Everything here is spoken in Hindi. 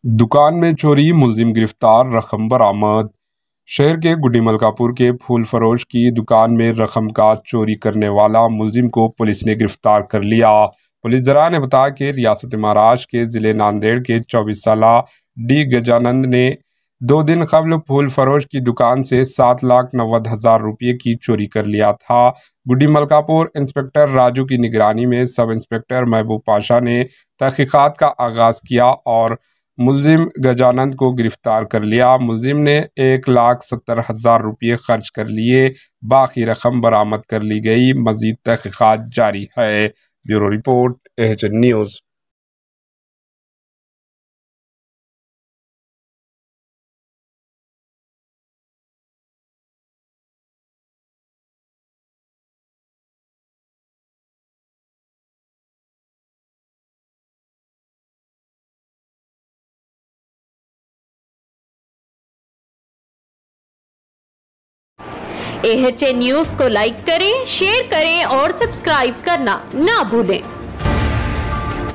दुकान में चोरी, मुलजिम गिरफ्तार, रकम बरामद। शहर के गुड्डी मलकापुर के फूल फरोश की दुकान में रकम का चोरी करने वाला मुलजिम को पुलिस ने गिरफ्तार कर लिया। पुलिस जरा ने बताया कि रियासत महाराष्ट्र के जिले नांदेड़ के 24 साल डी गजानंद ने 2 दिन कबल फूल फरोश की दुकान से 7,90,000 रुपये की चोरी कर लिया था। गुड्डी मलकापुर इंस्पेक्टर राजू की निगरानी में सब इंस्पेक्टर महबूब पाशा ने तहकीकात का आगाज किया और मुलजिम गजानंद को गिरफ्तार कर लिया। मुलजिम ने 1,70,000 रुपये खर्च कर लिए, बाकी रकम बरामद कर ली गई। मजीद तहकीकात जारी है। Bureau report, AHN news. AHN news को लाइक करें, शेयर करें और सब्सक्राइब करना ना भूलें।